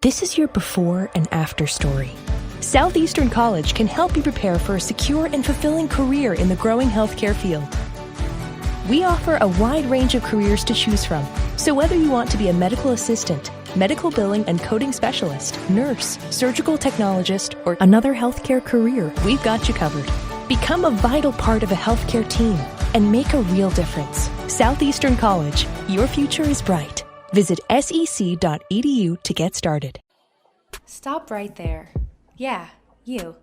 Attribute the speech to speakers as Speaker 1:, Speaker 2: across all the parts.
Speaker 1: This is your before and after story. Southeastern College can help you prepare for a secure and fulfilling career in the growing healthcare field. We offer a wide range of careers to choose from. So whether you want to be a medical assistant, medical billing and coding specialist, nurse, surgical technologist, or another healthcare career, we've got you covered. Become a vital part of a healthcare team and make a real difference. Southeastern College, your future is bright. Visit sec.edu to get started.
Speaker 2: Stop right there. Yeah, you.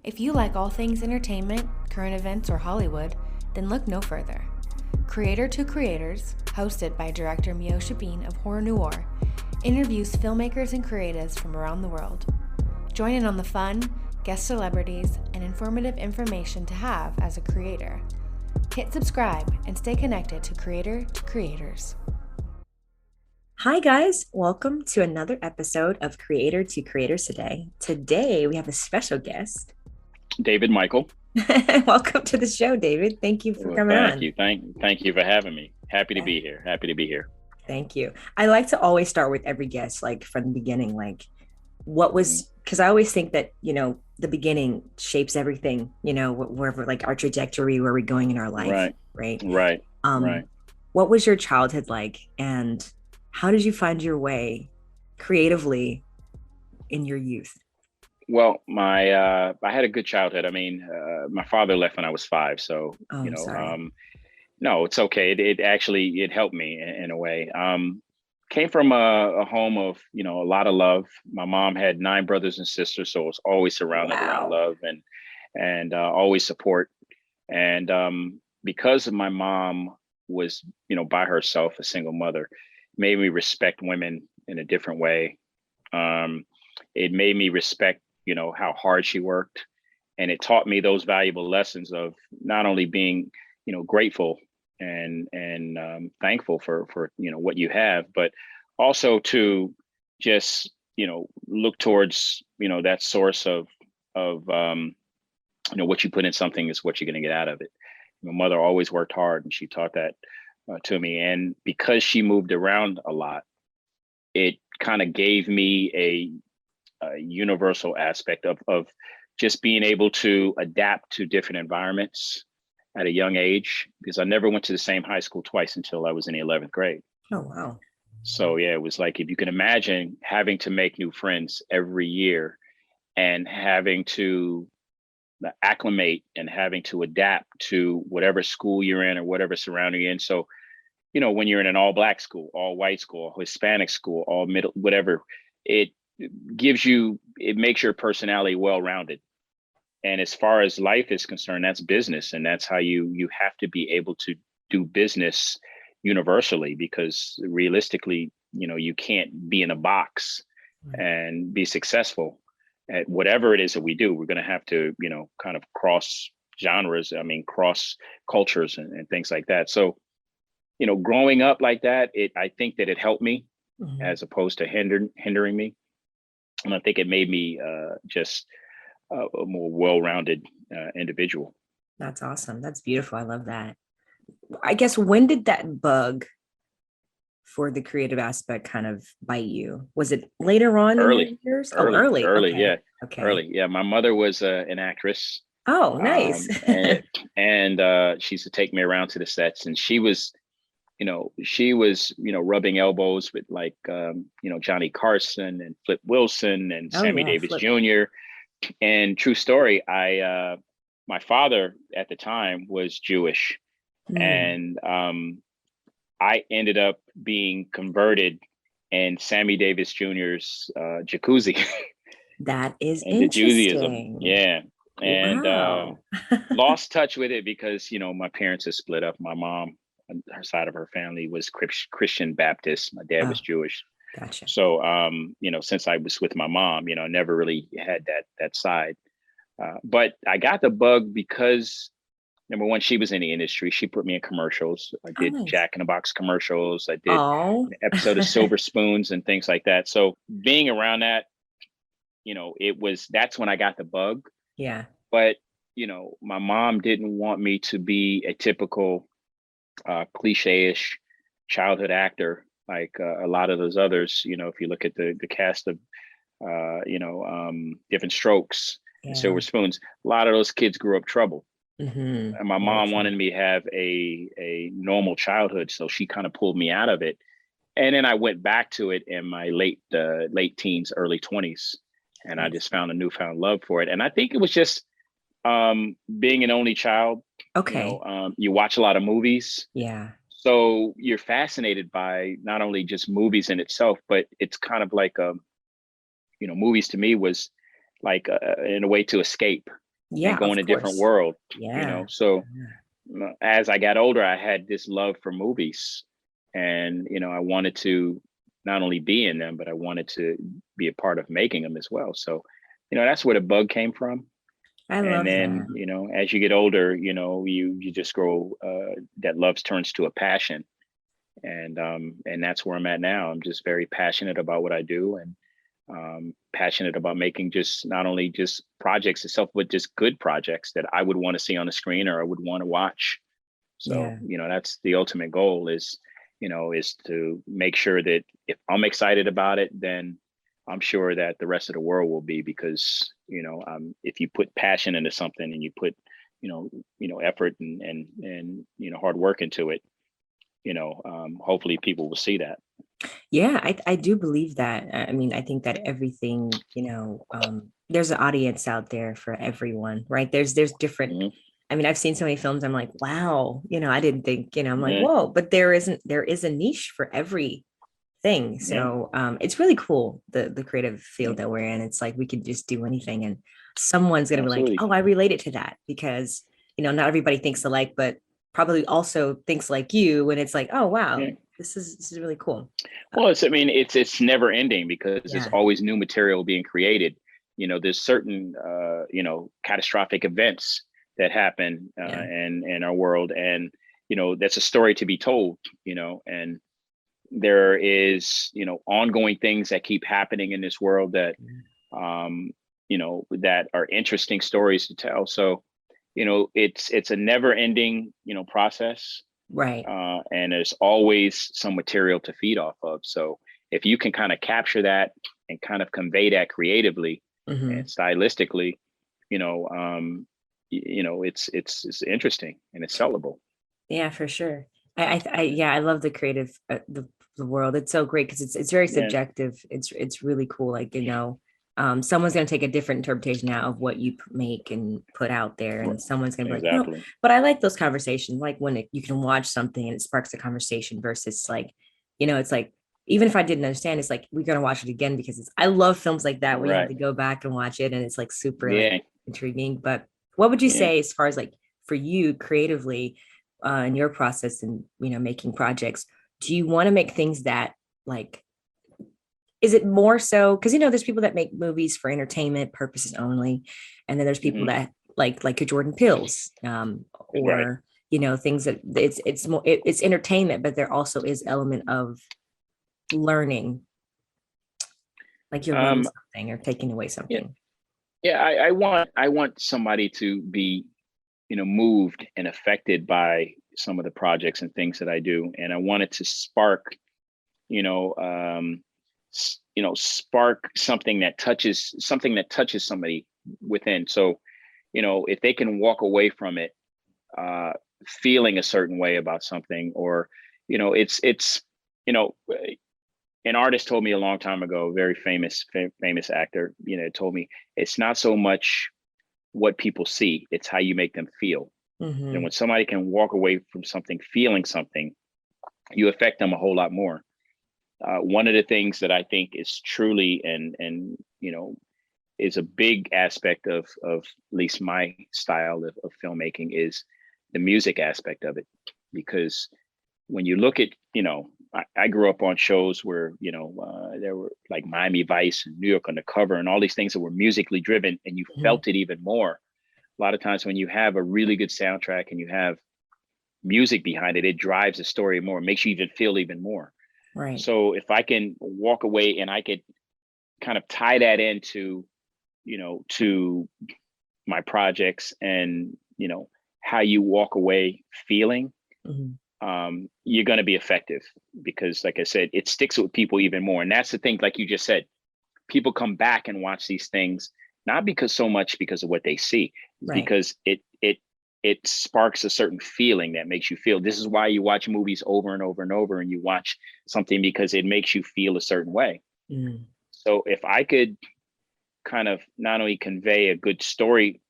Speaker 2: If you like all things entertainment, current events, or Hollywood, then look no further. Creator to Creators, hosted by director Meosha of Horror Noir, interviews filmmakers and creatives from around the world. Join in on the fun, guest celebrities, and informative information to have as a creator. Hit subscribe and stay connected to Creator to Creators.
Speaker 3: Hi guys, welcome to another episode of Creator to Creators today. Today we have a special guest.
Speaker 4: David Michael.
Speaker 3: Welcome to the show, David. Thank you for coming on.
Speaker 4: Thank you for having me. Happy to be here.
Speaker 3: Thank you. I like to always start with every guest, like from the beginning, like what was, because I always think that, you know, the beginning shapes everything, you know, wherever, like our trajectory, where we're going in our life. Right. What was your childhood like, and how did you find your way creatively in your youth?
Speaker 4: Well, I had a good childhood. I mean, my father left when I was 5, so
Speaker 3: sorry.
Speaker 4: No, it's okay. It helped me in a way. Came from a home of, you know, a lot of love. My mom had 9 brothers and sisters, so I was always surrounded around love and always support. And because of my mom was, you know, by herself, a single mother, made me respect women in a different way. It made me respect, you know, how hard she worked. And it taught me those valuable lessons of not only being, you know, grateful and thankful for, you know, what you have, but also to just, you know, look towards, you know, that source of you know, what you put in something is what you're going to get out of it. My mother always worked hard, and she taught that to me. And because she moved around a lot, it kind of gave me a universal aspect of just being able to adapt to different environments at a young age, because I never went to the same high school twice until I was in the 11th grade.
Speaker 3: Oh, wow.
Speaker 4: So yeah, it was like, if you can imagine having to make new friends every year and having to acclimate and having to adapt to whatever school you're in or whatever surrounding you're in. So, you know, when you're in an all Black school, all white school, Hispanic school, all middle, whatever, it makes your personality well-rounded. And as far as life is concerned, that's business. And that's how you have to be able to do business universally, because realistically, you know, you can't be in a box and be successful at whatever it is that we do. We're going to have to, you know, kind of cross genres, cross cultures and things like that. So, you know, growing up like that, I think that it helped me as opposed to hindering me. And I think it made me just a more well-rounded individual.
Speaker 3: That's awesome. That's beautiful. I love that. I guess, when did that bug for the creative aspect kind of bite you? Was it later on
Speaker 4: Early.
Speaker 3: in your years?
Speaker 4: Early,
Speaker 3: Okay.
Speaker 4: yeah.
Speaker 3: Okay.
Speaker 4: Early, yeah. My mother was an actress.
Speaker 3: Oh, nice.
Speaker 4: And she used to take me around to the sets, and she was, you know, rubbing elbows with like, you know, Johnny Carson and Flip Wilson and Sammy Davis Jr. And true story, my father at the time was Jewish, and I ended up being converted in Sammy Davis Jr.'s jacuzzi.
Speaker 3: That is
Speaker 4: into
Speaker 3: interesting.
Speaker 4: Judaism. Yeah. And lost touch with it because, you know, my parents had split up. My mom, her side of her family, was Christian Baptist. My dad was Jewish.
Speaker 3: Gotcha.
Speaker 4: So, you know, since I was with my mom, you know, I never really had that side. But I got the bug because, number one, she was in the industry. She put me in commercials. I did Jack in the Box commercials. I did an episode of Silver Spoons and things like that. So being around that, you know, that's when I got the bug.
Speaker 3: Yeah.
Speaker 4: But, you know, my mom didn't want me to be a typical cliche-ish childhood actor. like a lot of those others. If you look at the cast of Different Strokes and
Speaker 3: Yeah.
Speaker 4: Silver Spoons, a lot of those kids grew up troubled.
Speaker 3: Mm-hmm.
Speaker 4: And my mom wanted me to have a normal childhood, so she kind of pulled me out of it. And then I went back to it in my late teens, early 20s, and I just found a newfound love for it. And I think it was just being an only child.
Speaker 3: Okay.
Speaker 4: You watch a lot of movies.
Speaker 3: Yeah.
Speaker 4: So you're fascinated by not only just movies in itself, but it's kind of like, movies to me was like in a way to escape
Speaker 3: Yeah,
Speaker 4: and go
Speaker 3: of
Speaker 4: in a different
Speaker 3: course.
Speaker 4: world,
Speaker 3: Yeah.
Speaker 4: So as I got older, I had this love for movies, and, I wanted to not only be in them, but I wanted to be a part of making them as well. So, that's where the bug came from.
Speaker 3: I
Speaker 4: And
Speaker 3: love
Speaker 4: then,
Speaker 3: that.
Speaker 4: as you get older, you just grow, that love turns to a passion. And that's where I'm at now. I'm just very passionate about what I do, and passionate about making just not only just projects itself, but just good projects that I would want to see on the screen or I would want to watch. So,
Speaker 3: Yeah.
Speaker 4: that's the ultimate goal is to make sure that if I'm excited about it, then I'm sure that the rest of the world will be, because, if you put passion into something and you put, effort and hard work into it, hopefully people will see that.
Speaker 3: Yeah, I do believe that. I mean, I think that everything, there's an audience out there for everyone, right? There's different.
Speaker 4: Mhm.
Speaker 3: I mean, I've seen so many films. I'm like, wow, I didn't think, I'm like,
Speaker 4: Yeah,
Speaker 3: whoa, but there is a niche for everything.
Speaker 4: yeah,
Speaker 3: So it's really cool, the creative
Speaker 4: yeah,
Speaker 3: field that we're in. It's like we could just do anything, and someone's gonna be like,
Speaker 4: absolutely.
Speaker 3: oh, I related to that because not everybody thinks alike, but probably also thinks like you. And it's like, oh wow,
Speaker 4: Yeah.
Speaker 3: this is really cool.
Speaker 4: Well, it's never ending, because there's
Speaker 3: Yeah.
Speaker 4: always new material being created. There's certain catastrophic events that happen
Speaker 3: Yeah.
Speaker 4: in our world, and that's a story to be told. And there is ongoing things that keep happening in this world that that are interesting stories to tell. So it's a never ending process,
Speaker 3: Right.
Speaker 4: and there's always some material to feed off of. So if you can kind of capture that and kind of convey that creatively
Speaker 3: Hmm.
Speaker 4: and stylistically, it's interesting and it's sellable.
Speaker 3: Yeah, for sure. Yeah, I love the creative the world. It's so great because it's very
Speaker 4: Yeah,
Speaker 3: subjective. It's really cool. Like, someone's gonna take a different interpretation now of what you make and put out there, and someone's gonna be like, no.
Speaker 4: exactly.
Speaker 3: But I like those conversations, like when you can watch something and it sparks a conversation versus like, it's like even if I didn't understand, it's like we're gonna watch it again because I love films like that where you have
Speaker 4: Right.
Speaker 3: to go back and watch it and it's like super like
Speaker 4: Yeah.
Speaker 3: intriguing. But what would you
Speaker 4: Yeah.
Speaker 3: say as far as like for you creatively? In your process and making projects, do you want to make things that like, is it more so because there's people that make movies for entertainment purposes only, and then there's people
Speaker 4: Hmm.
Speaker 3: that like a Jordan Peele's,
Speaker 4: Right.
Speaker 3: or things that it's more it's entertainment, but there also is element of learning, like you're learning
Speaker 4: Um,
Speaker 3: something or taking away
Speaker 4: yeah.
Speaker 3: something.
Speaker 4: Yeah. I want somebody to be, moved and affected by some of the projects and things that I do. And I want it to spark, you know, um, spark something that touches somebody within. So, if they can walk away from it, uh, feeling a certain way about something, or, it's, you know, an artist told me a long time ago, a very famous actor, told me it's not so much what people see, it's how you make them feel. And
Speaker 3: Hmm.
Speaker 4: when somebody can walk away from something feeling something, you affect them a whole lot more. One of the things that I think is truly and is a big aspect of at least my style of filmmaking is the music aspect of it. Because when you look at, I grew up on shows where, there were like Miami Vice and New York Undercover and all these things that were musically driven, and you
Speaker 3: Hmm.
Speaker 4: felt it even more. A lot of times when you have a really good soundtrack and you have music behind it, it drives the story more, makes you even feel even more.
Speaker 3: Right.
Speaker 4: So if I can walk away and I could kind of tie that into, to my projects, and, how you walk away feeling,
Speaker 3: Hmm.
Speaker 4: you're going to be effective because, like I said, it sticks with people even more. And that's the thing, like you just said, people come back and watch these things, not because so much because of what they see,
Speaker 3: Right.
Speaker 4: because it sparks a certain feeling that makes you feel. This is why you watch movies over and over and over, and you watch something because it makes you feel a certain way.
Speaker 3: Mm.
Speaker 4: So if I could kind of not only convey a good story,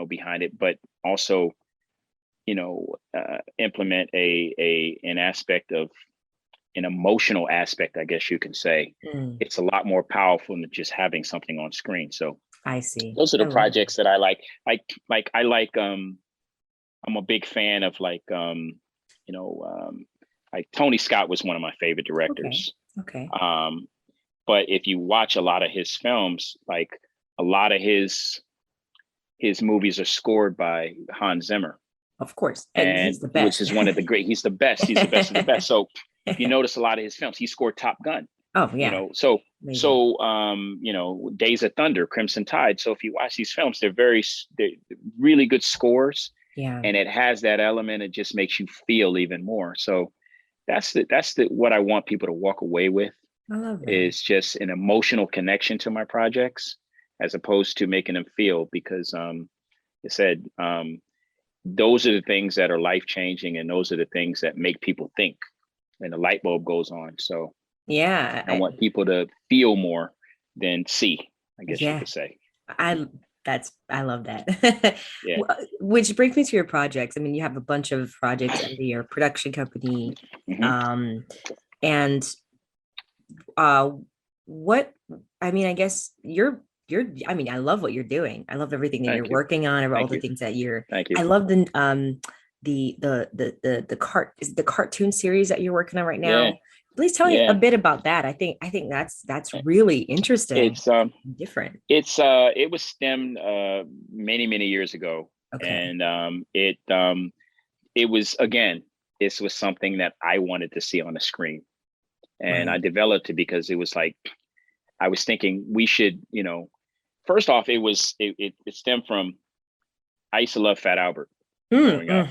Speaker 4: behind it, but also, implement an aspect of an emotional aspect, I guess you can say, it's a lot more powerful than just having something on screen. So
Speaker 3: I see.
Speaker 4: Those are the projects that I like. I'm a big fan of like Tony Scott was one of my favorite directors.
Speaker 3: Okay.
Speaker 4: But if you watch a lot of his films, like a lot of his movies are scored by Hans Zimmer.
Speaker 3: Of course. And he's the best.
Speaker 4: Which is one of the great, he's the best of the best. So if you notice a lot of his films, he scored Top Gun.
Speaker 3: Oh yeah.
Speaker 4: So Days of Thunder, Crimson Tide. So if you watch these films, they're really good scores.
Speaker 3: Yeah.
Speaker 4: And it has that element. It just makes you feel even more. So that's what I want people to walk away with.
Speaker 3: I love that.
Speaker 4: Is just an emotional connection to my projects, as opposed to making them feel, because I said, those are the things that are life-changing, and those are the things that make people think, and the light bulb goes on. So
Speaker 3: yeah,
Speaker 4: I want people to feel more than see, I guess you could say.
Speaker 3: I love that.
Speaker 4: Yeah.
Speaker 3: Which brings me to your projects. I mean, you have a bunch of projects under your production company.
Speaker 4: Mm-hmm.
Speaker 3: And what, I mean, I guess I mean, I love what you're doing. I love everything that you're working on, all the things that you're,
Speaker 4: Thank you.
Speaker 3: I love the cartoon series that you're working on right now.
Speaker 4: Yeah.
Speaker 3: Please tell me a bit about that. I think that's really interesting.
Speaker 4: It's
Speaker 3: different.
Speaker 4: It was stemmed many years ago.
Speaker 3: Okay.
Speaker 4: And it was, again, this was something that I wanted to see on the screen. And I developed it because it was like, I was thinking we should, first off, it stemmed from, I used to love Fat Albert growing up.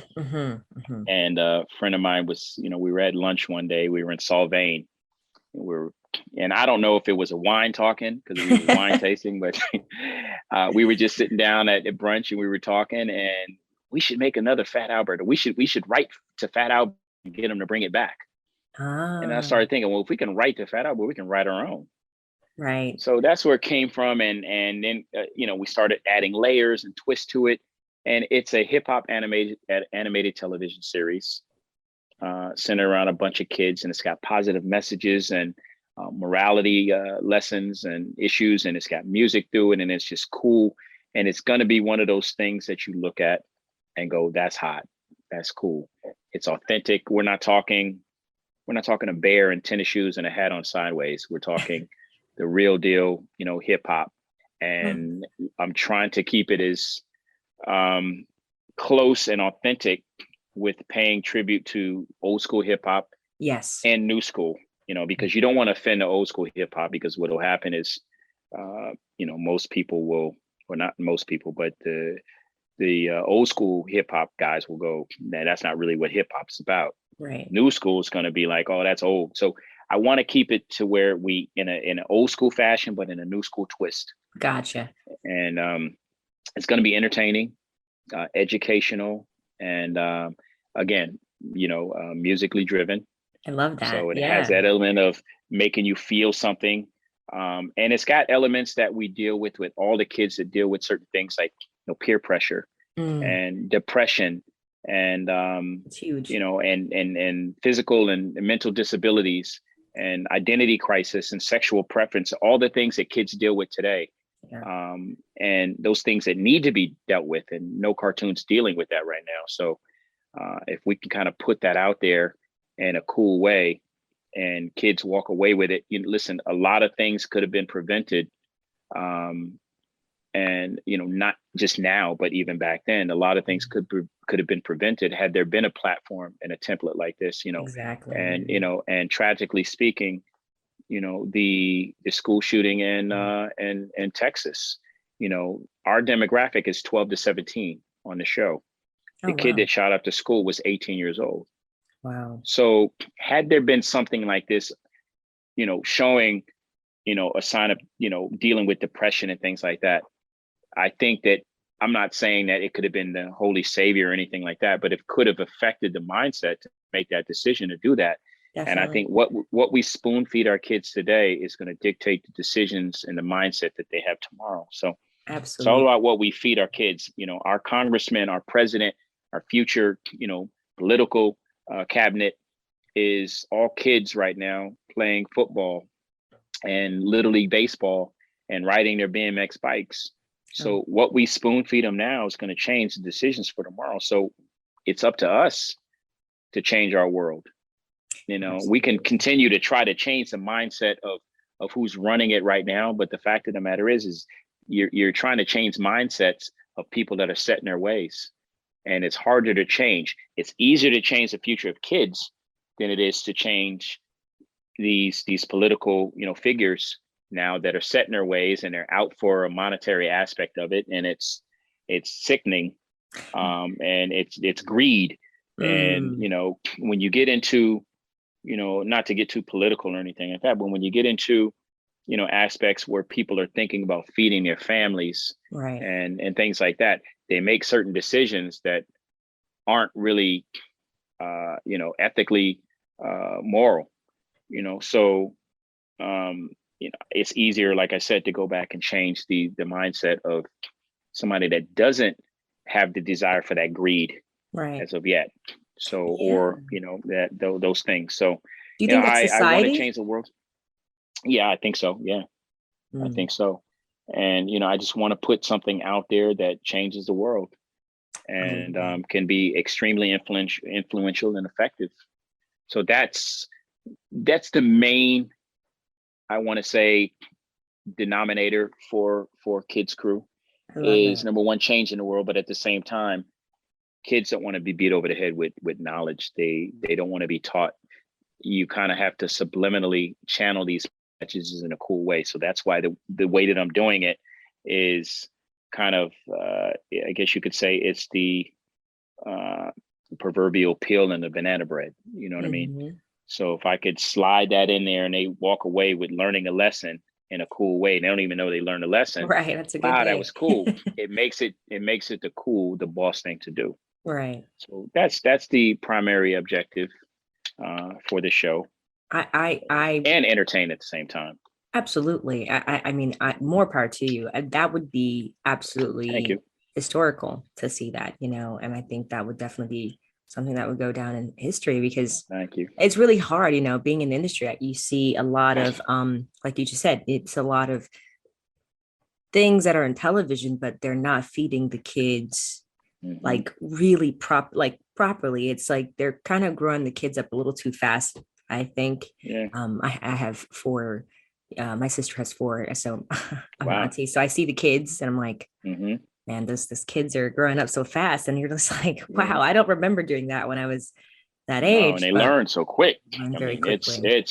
Speaker 4: And a friend of mine was, we were at lunch one day, we were in Solvang, and I don't know if it was a wine talking, because we were wine tasting, but we were just sitting down at brunch and we were talking, and we should make another Fat Albert. We should write to Fat Albert and get him to bring it back. And I started thinking, well, if we can write to Fat Albert, we can write our own.
Speaker 3: Right. So
Speaker 4: that's where it came from. And then, we started adding layers and twists to it. And it's a hip hop animated television series centered around a bunch of kids. And it's got positive messages and morality lessons and issues. And it's got music through it. And it's just cool. And it's going to be one of those things that you look at and go, that's hot. That's cool. It's authentic. We're not talking a bear in tennis shoes and a hat on sideways. We're talking the real deal, hip hop. And I'm trying to keep it as close and authentic, with paying tribute to old school hip hop.
Speaker 3: Yes.
Speaker 4: And new school, because you don't want to offend the old school hip hop, because what will happen is, most people will, or not most people, but the old school hip hop guys will go, nah, that's not really what hip hop's about.
Speaker 3: Right.
Speaker 4: New school is going to be like, oh, that's old. So I want to keep it to where we in an old school fashion, but in a new school twist.
Speaker 3: Gotcha.
Speaker 4: And it's going to be entertaining, educational, and again, musically driven.
Speaker 3: I love that.
Speaker 4: So it has that element of making you feel something. And it's got elements that we deal with all the kids that deal with certain things like peer pressure and depression. And
Speaker 3: it's huge.
Speaker 4: And physical and mental disabilities and identity crisis and sexual preference, all the things that kids deal with today. Yeah. And those things that need to be dealt with, and no cartoon's dealing with that right now. So if we can kind of put that out there in a cool way and kids walk away with it, listen, a lot of things could have been prevented. And, not just now, but even back then, a lot of things could have been prevented had there been a platform and a template like this,
Speaker 3: Exactly.
Speaker 4: And, and tragically speaking, the school shooting in Texas, our demographic is 12 to 17 on the show. The kid that shot up the school was 18 years old.
Speaker 3: Wow.
Speaker 4: So had there been something like this, showing, a sign of, dealing with depression and things like that, I think that, I'm not saying that it could have been the holy savior or anything like that, but it could have affected the mindset to make that decision to do that.
Speaker 3: Definitely.
Speaker 4: And I think what we spoon feed our kids today is going to dictate the decisions and the mindset that they have tomorrow. So
Speaker 3: Absolutely.
Speaker 4: it's all about what we feed our kids. Our congressman, our president, our future, political cabinet is all kids right now playing football and Little League baseball and riding their BMX bikes. So what we spoon feed them now is going to change the decisions for tomorrow. So it's up to us to change our world.
Speaker 3: Absolutely.
Speaker 4: We can continue to try to change the mindset of who's running it right now. But the fact of the matter is you're trying to change mindsets of people that are set in their ways. And it's harder to change. It's easier to change the future of kids than it is to change these political, figures now that are set in their ways, and they're out for a monetary aspect of it. And it's sickening. And it's greed. And, when you get into, not to get too political or anything like that, but when you get into, aspects where people are thinking about feeding their families,
Speaker 3: right,
Speaker 4: and things like that, they make certain decisions that aren't really, ethically moral, so, it's easier, like I said, to go back and change the mindset of somebody that doesn't have the desire for that greed
Speaker 3: right,
Speaker 4: as of yet. So, or, those things. So,
Speaker 3: do you think that
Speaker 4: I want
Speaker 3: society?
Speaker 4: to change the world. Yeah, I think so. Yeah, I think so. And, I just want to put something out there that changes the world and can be extremely influential and effective. So that's the main, I want to say, denominator for Kids Crew is number one, changing the world. But at the same time, kids don't want to be beat over the head with knowledge. They don't want to be taught. You kind of have to subliminally channel these messages in a cool way. So that's why the way that I'm doing it is kind of, I guess you could say it's the proverbial peel in the banana bread. You know what I mean? So if I could slide that in there and they walk away with learning a lesson in a cool way, they don't even know they learned a lesson.
Speaker 3: Right. That's a good
Speaker 4: wow,
Speaker 3: thing.
Speaker 4: That was cool. It makes it the boss thing to do.
Speaker 3: Right.
Speaker 4: So that's the primary objective for the show.
Speaker 3: I
Speaker 4: and entertain at the same time.
Speaker 3: Absolutely. I mean, more power to you. That would be absolutely historical to see that, and I think that would definitely be something that would go down in history because
Speaker 4: thank you.
Speaker 3: It's really hard, being in the industry. You see a lot of, like you just said, it's a lot of things that are in television, but they're not feeding the kids like really properly. It's like they're kind of growing the kids up a little too fast, I think.
Speaker 4: Yeah.
Speaker 3: I have 4, my sister has 4, so I'm
Speaker 4: wow.
Speaker 3: auntie. So I see the kids and I'm like, man, those kids are growing up so fast. And you're just like, wow, I don't remember doing that when I was that age.
Speaker 4: And they learn so quick.
Speaker 3: Very quickly.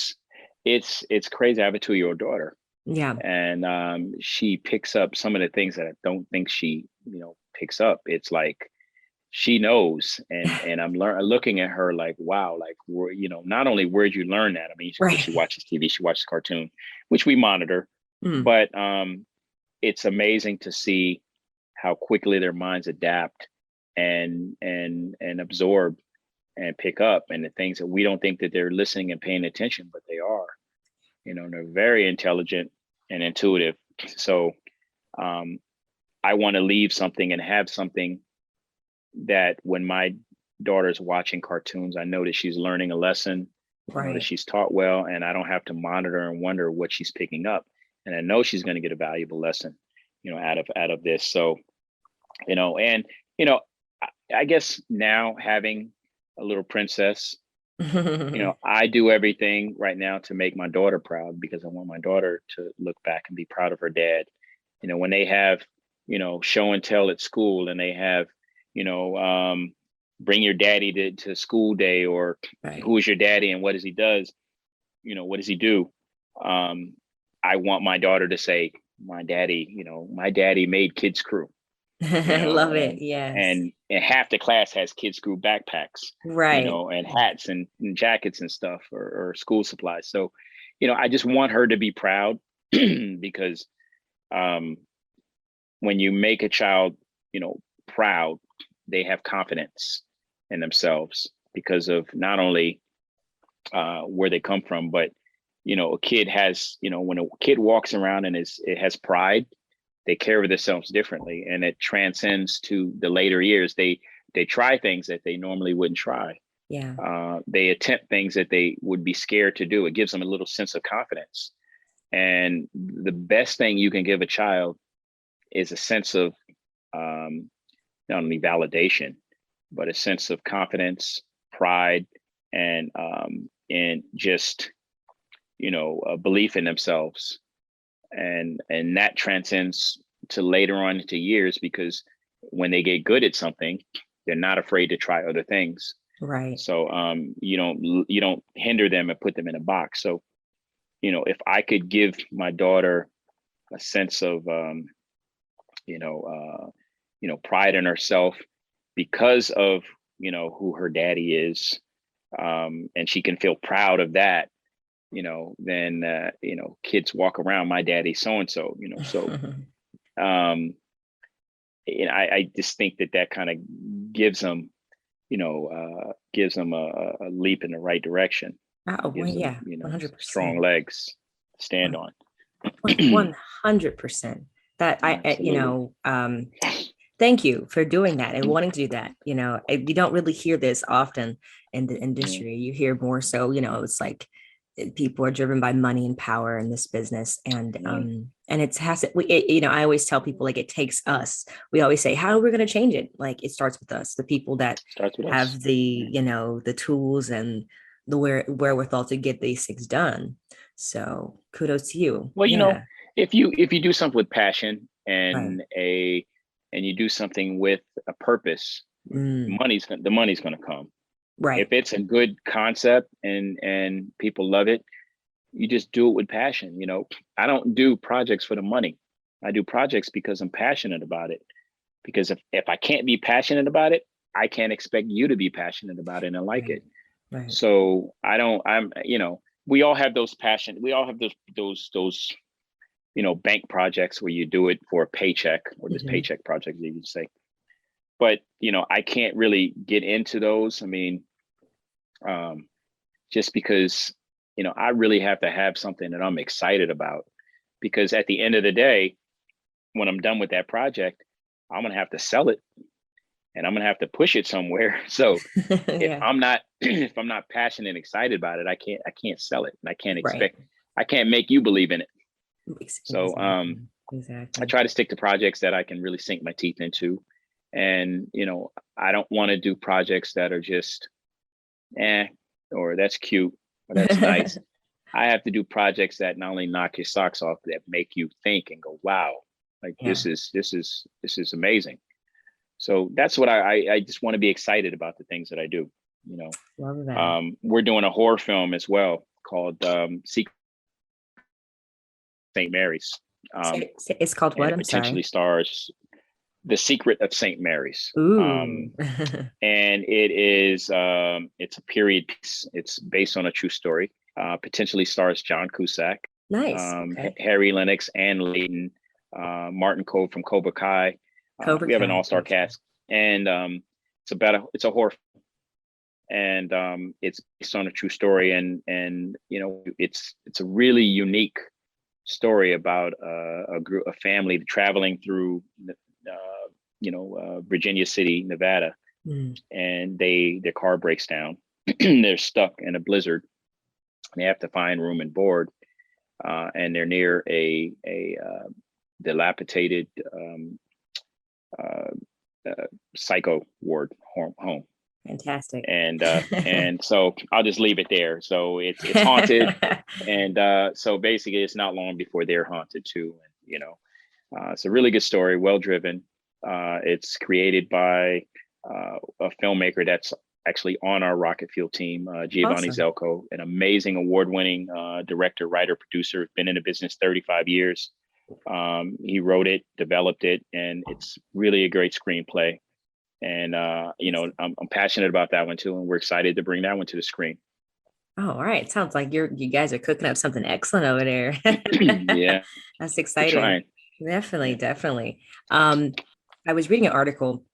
Speaker 4: It's crazy. I have a 2-year-old daughter.
Speaker 3: Yeah.
Speaker 4: And she picks up some of the things that I don't think she, picks up. It's like she knows, and I'm looking at her like, wow, like, not only where'd you learn that? I mean, she watches TV, she watches cartoon, which we monitor, but it's amazing to see how quickly their minds adapt and absorb and pick up, and the things that we don't think that they're listening and paying attention, but they are. They're very intelligent and intuitive. So I want to leave something and have something that when my daughter's watching cartoons, I know that she's learning a lesson, I know that she's taught well, and I don't have to monitor and wonder what she's picking up. And I know she's going to get a valuable lesson, out of this. So, I guess now having a little princess, I do everything right now to make my daughter proud, because I want my daughter to look back and be proud of her dad. When they have, show and tell at school, and they have, bring your daddy to school day, or who is your daddy and what does he does? What does he do? I want my daughter to say, my daddy made Kids Crew.
Speaker 3: I love it. Yes.
Speaker 4: and half the class has kid screw backpacks,
Speaker 3: Right.
Speaker 4: and hats and jackets and stuff, or school supplies. So, I just want her to be proud because when you make a child, proud, they have confidence in themselves because of not only where they come from, but a kid has, when a kid walks around and it has pride, they carry themselves differently, and it transcends to the later years. They try things that they normally wouldn't try.
Speaker 3: Yeah.
Speaker 4: They attempt things that they would be scared to do. It gives them a little sense of confidence. And the best thing you can give a child is a sense of not only validation, but a sense of confidence, pride, and just a belief in themselves. And that transcends to later on into years, because when they get good at something, they're not afraid to try other things.
Speaker 3: Right.
Speaker 4: So you don't hinder them and put them in a box. So if I could give my daughter a sense of pride in herself because of who her daddy is, and she can feel proud of that, then kids walk around, my daddy so and so, so I just think that kind of gives them a leap in the right direction.
Speaker 3: Oh, well, yeah,
Speaker 4: them,
Speaker 3: 100%.
Speaker 4: strong legs to stand on.
Speaker 3: 100%. That thank you for doing that and wanting to do that. You don't really hear this often in the industry. You hear more so, it's like people are driven by money and power in this business, and I always tell people, like, it takes us. We always say, how are we going to change it? Like, it starts with us, the people that have the the tools and the wherewithal to get these things done. So kudos to you.
Speaker 4: Well, if you do something with passion and you do something with a purpose, the money's going to come. Right. If it's a good concept and people love it, you just do it with passion. I don't do projects for the money. I do projects because I'm passionate about it. Because if I can't be passionate about it, I can't expect you to be passionate about it and like it. Right. So we all have those passion. We all have those bank projects where you do it for a paycheck, or this paycheck project, you can say. But, I can't really get into those. I mean, just because, I really have to have something that I'm excited about, because at the end of the day, when I'm done with that project, I'm going to have to sell it and I'm going to have to push it somewhere. So if I'm not passionate and excited about it, I can't sell it, and I can't expect, I can't make you believe in it. So, I try to stick to projects that I can really sink my teeth into. And, I don't want to do projects that are just, or that's cute, or that's nice. I have to do projects that not only knock your socks off, that make you think and go, wow, like this is amazing. So that's what I just want to be excited about the things that I do, Love that. We're doing a horror film as well called Secret St. Mary's.
Speaker 3: It's called what? I'm
Speaker 4: potentially
Speaker 3: sorry.
Speaker 4: Stars The Secret of St. Mary's.
Speaker 3: Ooh.
Speaker 4: And it is it's a period piece. It's based on a true story. Potentially stars John Cusack,
Speaker 3: nice,
Speaker 4: Harry Lennox, Ann Layton, Martin Cove from Cobra Kai. We have an all-star cast, and it's a horror film. And it's based on a true story, and it's a really unique story about a family traveling through Virginia City, Nevada, and their car breaks down. They're stuck in a blizzard. They have to find room and board, and they're near a dilapidated psycho ward home.
Speaker 3: Fantastic.
Speaker 4: And so I'll just leave it there. So it's haunted, and so basically it's not long before they're haunted too. And it's a really good story, well driven. It's created by a filmmaker that's actually on our Rocket Fuel team, Giovanni
Speaker 3: Awesome.
Speaker 4: Zelko, an amazing award-winning director, writer, producer, been in the business 35 years. He wrote it, developed it, and it's really a great screenplay. And I'm passionate about that one too, and we're excited to bring that one to the screen.
Speaker 3: Oh, all right. Sounds like you guys are cooking up something excellent over there.
Speaker 4: Yeah,
Speaker 3: That's
Speaker 4: we're
Speaker 3: exciting.
Speaker 4: trying.
Speaker 3: Definitely,
Speaker 4: Yeah.
Speaker 3: definitely. I was reading an article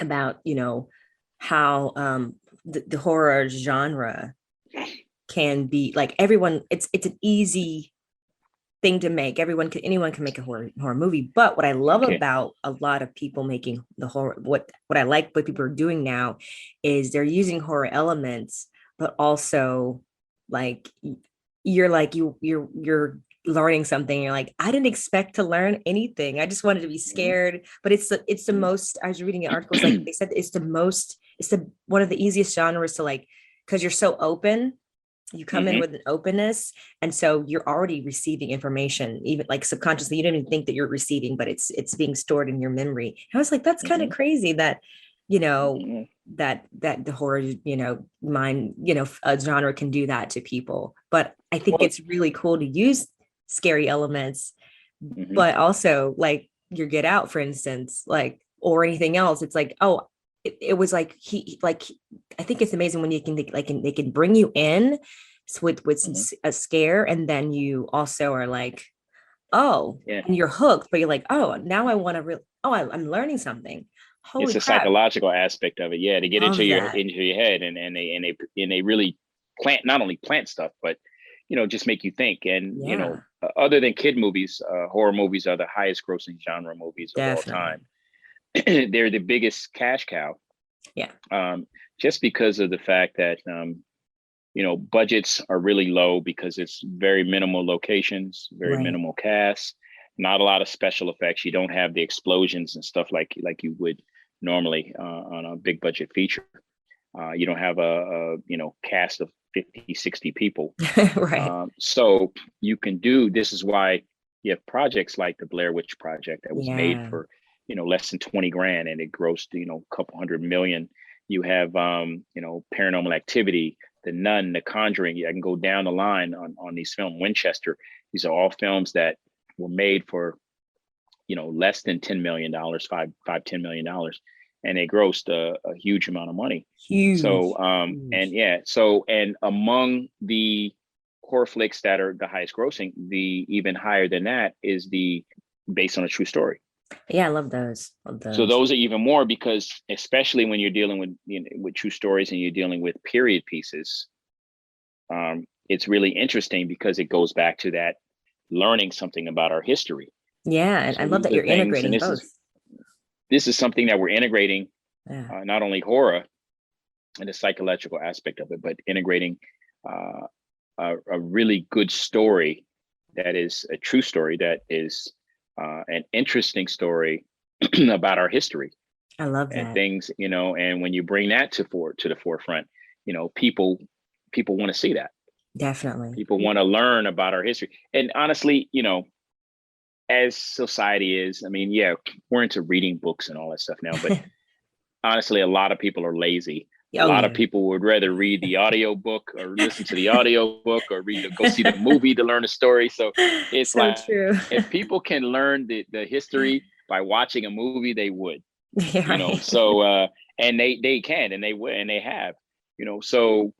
Speaker 3: about, how the horror genre can be like everyone, it's an easy thing to make. Anyone can make a horror movie. But what I love
Speaker 4: Okay.
Speaker 3: about a lot of people making the horror, what I like what people are doing now is they're using horror elements, but also like you're learning something. You're like, I didn't expect to learn anything. I just wanted to be scared. But it's the most, I was reading articles like they said it's the one of the easiest genres to like, because you're so open. You come in with an openness, and so you're already receiving information, even like subconsciously. You don't even think that you're receiving, but it's being stored in your memory. And I was like, that's kind of crazy that, that the horror, mind, a genre can do that to people. But I think
Speaker 4: Well,
Speaker 3: it's really cool to use scary elements,
Speaker 4: mhm.
Speaker 3: but also like your Get Out, for instance, like, or anything else. It's like, oh, it was like I think it's amazing when you can like they can bring you in with some, a scare, and then you also are like, oh,
Speaker 4: Yeah,
Speaker 3: and you're hooked, but you're like, oh, now I want to I'm learning something.
Speaker 4: it's
Speaker 3: Holy
Speaker 4: a
Speaker 3: crap.
Speaker 4: psychological aspect of it. Yeah, to get into
Speaker 3: Love
Speaker 4: your
Speaker 3: that.
Speaker 4: head, and they really plant, not only plant stuff, but just make you think. And
Speaker 3: Yeah,
Speaker 4: other than kid movies, horror movies are the highest grossing genre movies of all
Speaker 3: definitely.
Speaker 4: time. They're the biggest cash cow,
Speaker 3: Yeah,
Speaker 4: just because of the fact that budgets are really low because it's very minimal locations, very
Speaker 3: right.
Speaker 4: minimal cast, not a lot of special effects. You don't have the explosions and stuff like you would normally on a big budget feature. You don't have a cast of 50, 60 people.
Speaker 3: Right.
Speaker 4: So you can do, this is why you have projects like the Blair Witch Project that was made
Speaker 3: Yeah.
Speaker 4: for less than 20 grand, and it grossed a couple hundred million. You have Paranormal Activity, The Nun, The Conjuring. I can go down the line on these films. Winchester. These are all films that were made for less than $10 million, $10 million, and they grossed a huge amount of money.
Speaker 3: Huge.
Speaker 4: So
Speaker 3: Huge.
Speaker 4: and among the horror flicks that are the highest grossing, the even higher than that is the based on a true story.
Speaker 3: Yeah, I love those. Love
Speaker 4: So
Speaker 3: those.
Speaker 4: those are even more, because especially when you're dealing with with true stories and you're dealing with period pieces, it's really interesting because it goes back to that learning something about our history.
Speaker 3: Yeah, and I
Speaker 4: So
Speaker 3: love
Speaker 4: these
Speaker 3: that
Speaker 4: are
Speaker 3: you're
Speaker 4: things, and
Speaker 3: integrating both.
Speaker 4: this is something that we're integrating,
Speaker 3: Yeah.
Speaker 4: not only horror and the psychological aspect of it, but integrating a really good story that is a true story, that is an interesting story about our history
Speaker 3: I love
Speaker 4: and
Speaker 3: that.
Speaker 4: things, and when you bring that to the forefront, people want to see that.
Speaker 3: Definitely.
Speaker 4: People want to learn about our history. And honestly, as society is, I mean, yeah, we're into reading books and all that stuff now, but honestly, a lot of people are lazy. A
Speaker 3: Oh
Speaker 4: lot of
Speaker 3: yeah.
Speaker 4: people would rather read the audio book or listen to the audio book or go see the movie to learn a story. So it's
Speaker 3: So
Speaker 4: like,
Speaker 3: true.
Speaker 4: if people can learn the history by watching a movie, they would,
Speaker 3: Yeah, right.
Speaker 4: so and they can, and they would, and they have, so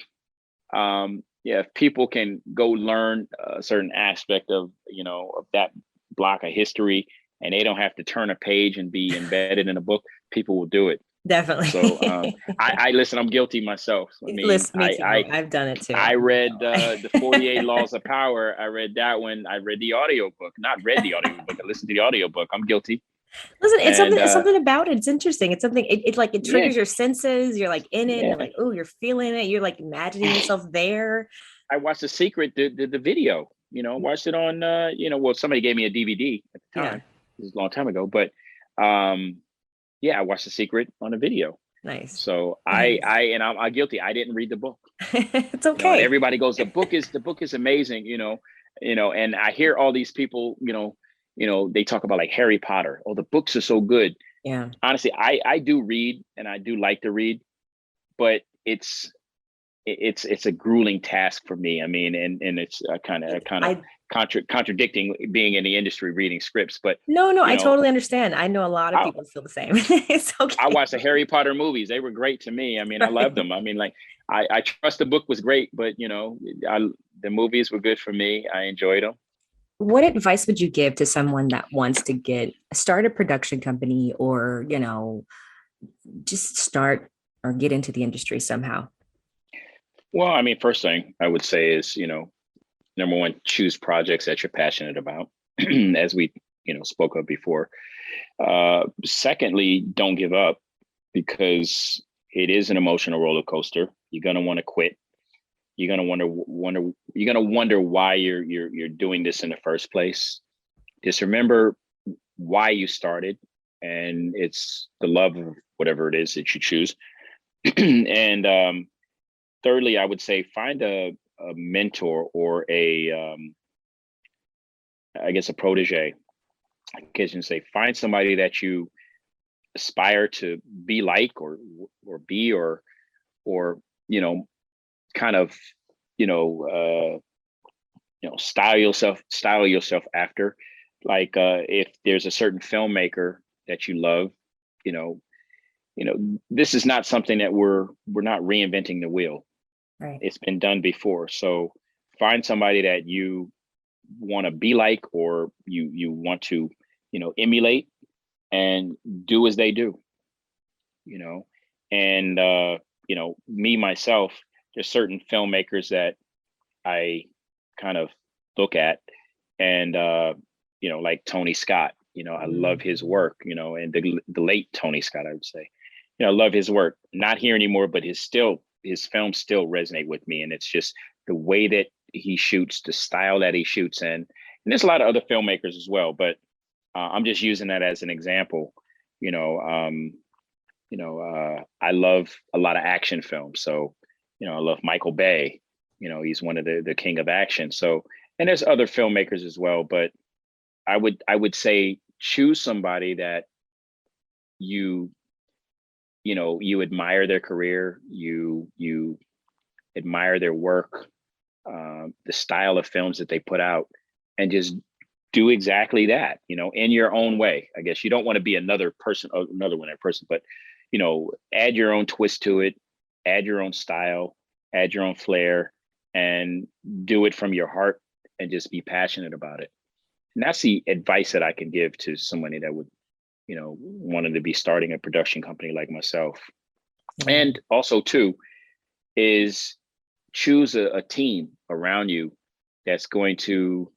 Speaker 4: yeah, if people can go learn a certain aspect of of that block of history, and they don't have to turn a page and be embedded in a book, people will do it. So
Speaker 3: Definitely.
Speaker 4: I listen, I'm guilty myself. I mean,
Speaker 3: Listen, me too. I've done it too.
Speaker 4: I read the 48 Laws of Power. I read that when I read the audiobook. Not read the audiobook, I listened to the audiobook. I'm guilty.
Speaker 3: Listen,
Speaker 4: And
Speaker 3: it's something about it. It's interesting. It's something, it like it
Speaker 4: yeah,
Speaker 3: triggers your senses. You're like in it, you're
Speaker 4: yeah.
Speaker 3: like, oh, you're feeling it. You're like imagining yourself there.
Speaker 4: I watched The Secret, the video, watched it on well, somebody gave me a DVD at the
Speaker 3: Yeah.
Speaker 4: time. This is a long time ago, but yeah, I watched The Secret on a video.
Speaker 3: Nice.
Speaker 4: So
Speaker 3: Nice.
Speaker 4: I'm guilty. I didn't read the book.
Speaker 3: It's
Speaker 4: And
Speaker 3: okay.
Speaker 4: everybody goes, the book is amazing, and I hear all these people, they talk about like Harry Potter. Oh, the books are so good.
Speaker 3: Yeah.
Speaker 4: Honestly, I do read, and I do like to read, but it's it's a grueling task for me. I mean, and it's kind of
Speaker 3: I
Speaker 4: contradicting being in the industry reading scripts, but
Speaker 3: no,
Speaker 4: you
Speaker 3: I
Speaker 4: know,
Speaker 3: totally understand. I know a lot of
Speaker 4: I,
Speaker 3: people feel the same. It's
Speaker 4: I
Speaker 3: okay.
Speaker 4: watched the Harry Potter movies. They were great to me. I mean, I loved
Speaker 3: Right.
Speaker 4: them. I mean, like I trust the book was great, but I the movies were good for me. I enjoyed them.
Speaker 3: What advice would you give to someone that wants to start a production company, or, just start or get into the industry somehow?
Speaker 4: Well, I mean, first thing I would say is, number one, choose projects that you're passionate about, as we, spoke of before. Secondly, don't give up, because it is an emotional roller coaster. You're gonna want to quit. You're gonna wonder. You're gonna wonder why you're doing this in the first place. Just remember why you started, and it's the love of whatever it is that you choose. And thirdly, I would say find a mentor or I guess a protege. I guess you can say find somebody that you aspire to be like, or be, or kind of you know uh style yourself after. Like if there's a certain filmmaker that you love, you know this is not something that we're not reinventing the wheel.
Speaker 3: Right.
Speaker 4: It's been done before. So find somebody that you want to be like, or you want to emulate, and do as they do. you know and me myself, there's certain filmmakers that I kind of look at, and like Tony Scott. I love his
Speaker 3: Mhm.
Speaker 4: work, and the late Tony Scott, I would say. I love his work. Not here anymore, but his films still resonate with me, and it's just the way that he shoots, the style that he shoots in. And there's a lot of other filmmakers as well, but I'm just using that as an example. You know, I love a lot of action films, so I love Michael Bay. He's one of the king of action. So, and there's other filmmakers as well, but I would say choose somebody that you you admire their career, you admire their work, the style of films that they put out, and just do exactly that, in your own way. I guess you don't want to be another person, another one, that person, but add your own twist to it, add your own style, add your own flair, and do it from your heart, and just be passionate about it. And that's the advice that I can give to somebody that would, wanted to be starting a production company like myself.
Speaker 3: Yeah.
Speaker 4: And also, too, is choose a team around you that's going to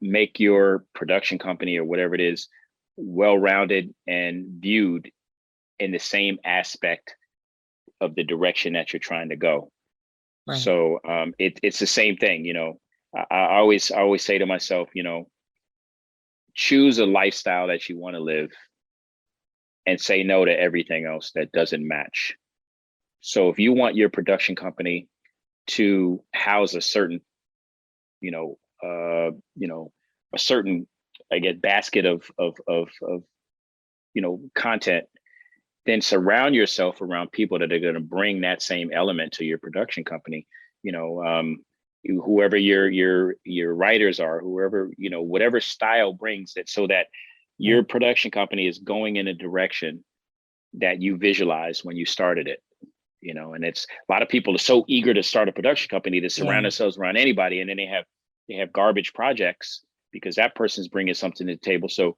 Speaker 4: make your production company, or whatever it is, well-rounded and viewed in the same aspect of the direction that you're trying to go.
Speaker 3: Right.
Speaker 4: So it's the same thing. I always say to myself, choose a lifestyle that you want to live, and say no to everything else that doesn't match. So if you want your production company to house a certain, you know, a certain, I guess, basket of content, then surround yourself around people that are going to bring that same element to your production company. Whoever your writers are, whoever, whatever style brings it, so that your
Speaker 3: Right.
Speaker 4: production company is going in a direction that you visualize when you started it. And it's a lot of people are so eager to start a production company to surround
Speaker 3: Yeah.
Speaker 4: themselves around anybody, and then they have garbage projects because that person's bringing something to the table. So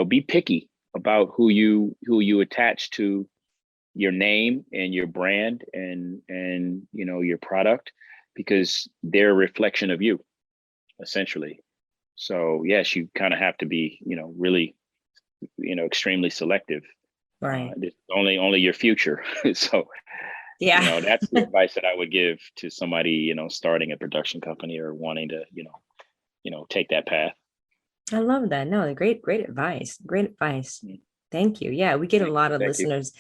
Speaker 4: be picky about who you attach to your name and your brand, and your product, because they're a reflection of you, essentially. So yes, you kind of have to be really extremely selective.
Speaker 3: Right.
Speaker 4: It's only your future. So
Speaker 3: Yeah.
Speaker 4: that's the advice that I would give to somebody starting a production company, or wanting to take that path.
Speaker 3: I love that. No, great advice. Great advice.
Speaker 4: Mm.
Speaker 3: Thank you. Yeah, we get a lot of
Speaker 4: Thank you.
Speaker 3: listeners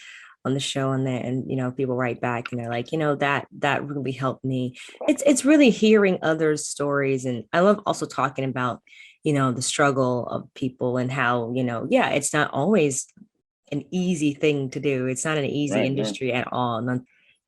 Speaker 3: on the show, and there, and people write back and they're like, that really helped me. It's really hearing others' stories, and I love also talking about, the struggle of people, and how, yeah, it's not always an easy thing to do. It's not an easy
Speaker 4: Right. Right.
Speaker 3: industry at all.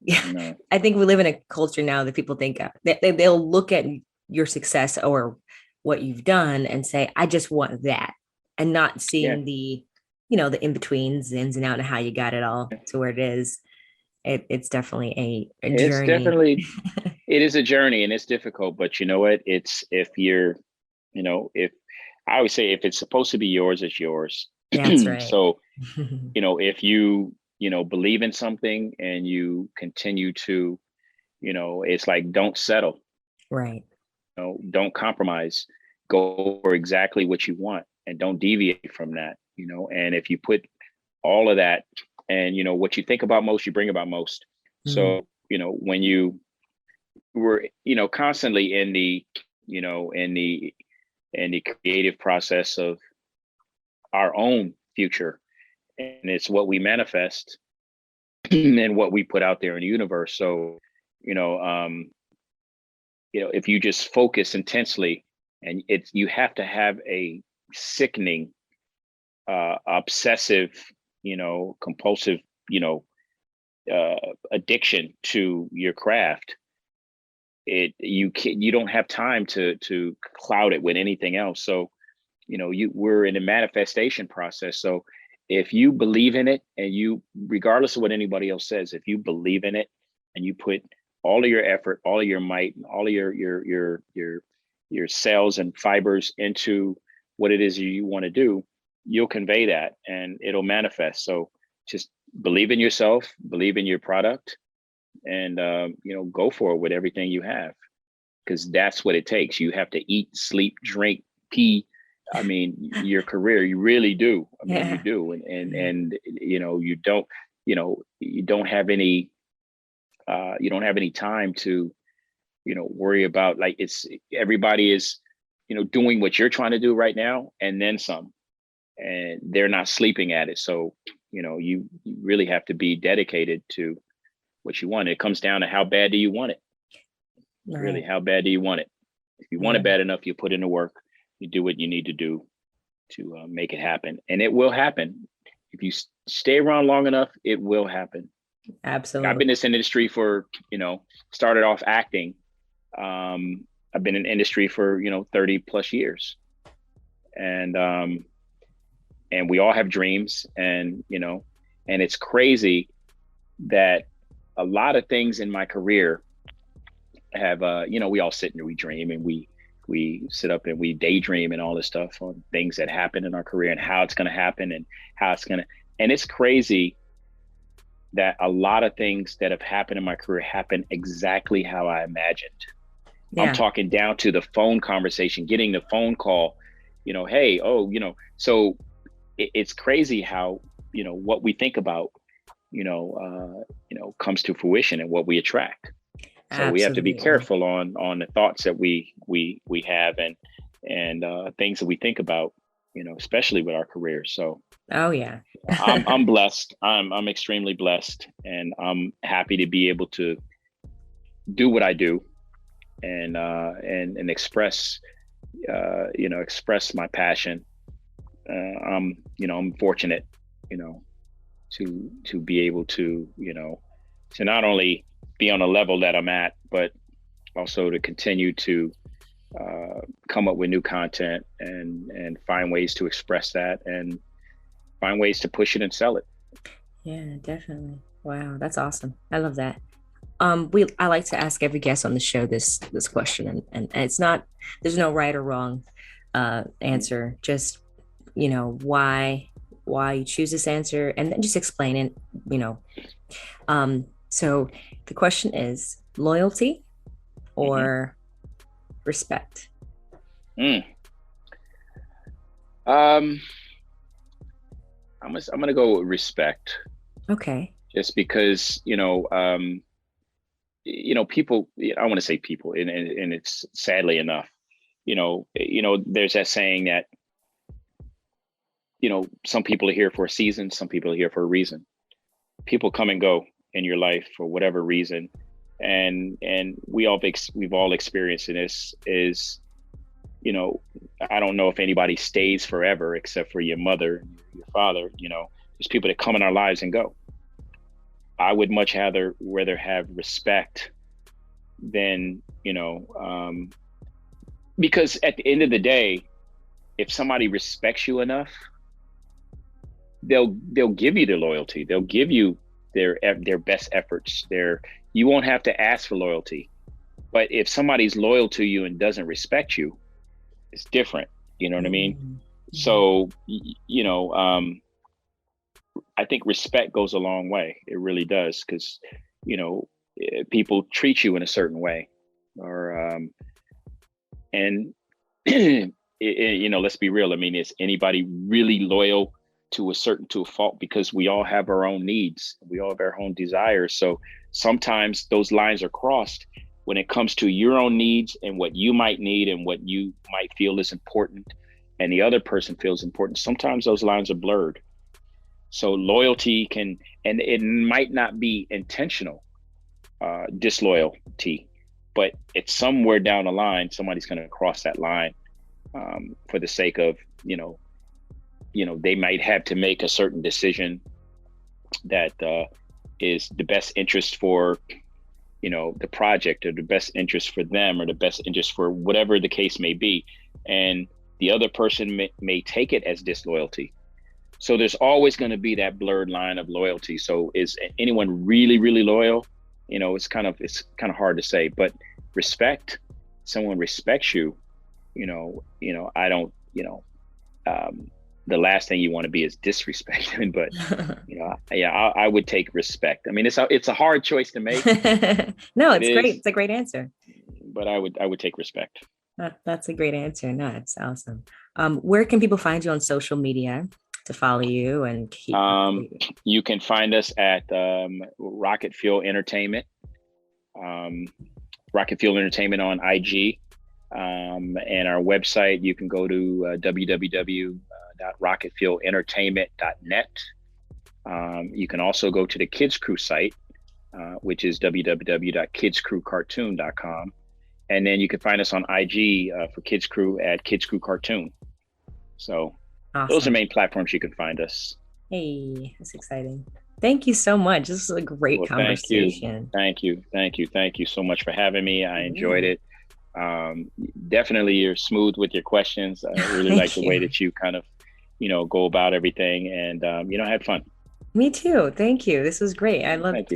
Speaker 3: Yeah,
Speaker 4: No.
Speaker 3: I think we live in a culture now that people think they'll look at your success or what you've done and say, I just want that, and not
Speaker 4: Yeah.
Speaker 3: seeing the, the in-betweens, the ins and out, and how you got it all to where it is. It's definitely a
Speaker 4: It's
Speaker 3: journey.
Speaker 4: definitely, it is a journey and it's difficult, but you know what? It's if you're, if I always say if it's supposed to be yours, it's yours.
Speaker 3: That's right.
Speaker 4: So, if you, believe in something and you continue to, it's like don't settle,
Speaker 3: Right.
Speaker 4: don't compromise, go for exactly what you want and don't deviate from that, and if you put all of that and what you think about most, you bring about most.
Speaker 3: Mm.
Speaker 4: So, when you were, constantly in the, in the creative process of our own future, and it's what we manifest and what we put out there in the universe. So, you know, um, if you just focus intensely, and you have to have a sickening, obsessive, compulsive, addiction to your craft. You don't have time to cloud it with anything else. So, we're in a manifestation process. So if you believe in it, and you, regardless of what anybody else says, if you believe in it and you put all of your effort, all of your might, and all of your cells and fibers into what it is you want to do, you'll convey that and it'll manifest. So just believe in yourself, believe in your product, and go for it with everything you have, because that's what it takes. You have to eat, sleep, drink, pee. I mean, your career, you really do. I mean,
Speaker 3: Yeah.
Speaker 4: you do. And you don't have any time to, worry about, like, everybody is, doing what you're trying to do right now and then some, and they're not sleeping at it. So, you really have to be dedicated to what you want. It comes down to how bad do you want it? Really,
Speaker 3: Right.
Speaker 4: how bad do you want it? If you want it
Speaker 3: Right.
Speaker 4: bad enough, you put in the work, you do what you need to do to make it happen, and it will happen. If you stay around long enough, it will happen. I've been in
Speaker 3: Absolutely.
Speaker 4: this industry for, started off acting. I've been in industry for 30 plus years, and we all have dreams, and it's crazy that a lot of things in my career have, we all sit and we dream, and we sit up and we daydream and all this stuff on things that happen in our career and how it's going to happen and how it's going to, and it's crazy that a lot of things that have happened in my career happen exactly how I imagined. I'm
Speaker 3: Yeah.
Speaker 4: talking down to the phone conversation, getting the phone call, hey, oh, so it's crazy how, what we think about, comes to fruition and what we attract. So we have to be
Speaker 3: Absolutely.
Speaker 4: careful on the thoughts that we have, and things that we think about, especially with our careers. So
Speaker 3: Oh yeah.
Speaker 4: I'm blessed. I'm extremely blessed, and I'm happy to be able to do what I do, and express express my passion. I'm fortunate, you know, to be able to, to not only be on a level that I'm at, but also to continue to come up with new content, and find ways to express that, and find ways to push it and sell it.
Speaker 3: Yeah, definitely. Wow, that's awesome. I love that. I like to ask every guest on the show this question, and it's not, there's no right or wrong answer. Just, why you choose this answer, and then just explain it. You know, so the question is loyalty
Speaker 4: Hmm.
Speaker 3: or respect.
Speaker 4: Mm. Um, I'm gonna go with respect,
Speaker 3: Okay.
Speaker 4: just because people. I want to say people, and it's sadly enough, there's that saying that some people are here for a season, some people are here for a reason. People come and go in your life for whatever reason, and we've all experienced this. Is I don't know if anybody stays forever except for your mother, your father. There's people that come in our lives and go. I would much rather have respect than, because at the end of the day, if somebody respects you enough, they'll give you their loyalty. They'll give you their best efforts. You won't have to ask for loyalty. But if somebody's loyal to you and doesn't respect you, it's different. You know what I mean?
Speaker 3: Mm-hmm.
Speaker 4: So, I think respect goes a long way. It really does, because, people treat you in a certain way, or and let's be real. I mean, is anybody really loyal to a fault? Because we all have our own needs. We all have our own desires. So sometimes those lines are crossed when it comes to your own needs and what you might need and what you might feel is important and the other person feels important. Sometimes those lines are blurred. So loyalty and it might not be intentional disloyalty, but it's somewhere down the line, somebody's going to cross that line for the sake of, they might have to make a certain decision that is the best interest for, the project, or the best interest for them, or the best interest for whatever the case may be. And the other person may take it as disloyalty. So there's always going to be that blurred line of loyalty. So is anyone really, really loyal? It's kind of hard to say, but respect, someone respects you, I don't, the last thing you want to be is disrespected, but I would take respect. I mean, it's a hard choice to make.
Speaker 3: No, it's great. It's a great answer.
Speaker 4: But I would take respect.
Speaker 3: That's a great answer. No, it's awesome. Where can people find you on social media to follow you and keep?
Speaker 4: You can find us at Rocket Fuel Entertainment, Rocket Fuel Entertainment on IG, and our website. You can go to www.rocketfuelentertainment.net. You can also go to the Kids Crew site, which is www.kidscrewcartoon.com. And then you can find us on IG for Kids Crew at Kids Crew Cartoon. So awesome. Those are main platforms you can find us.
Speaker 3: Hey, that's exciting. Thank you so much. This is a great conversation.
Speaker 4: Thank you so much for having me. I enjoyed it. Definitely you're smooth with your questions. I really like the way that you kind of, go about everything, and had fun.
Speaker 3: Me too. Thank you. This was great. I love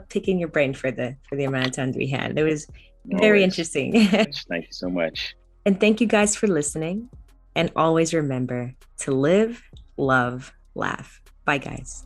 Speaker 3: picking your brain for the amount of time that we had. It was very interesting.
Speaker 4: Thank you so much.
Speaker 3: And thank you guys for listening. And always remember to live, love, laugh. Bye, guys.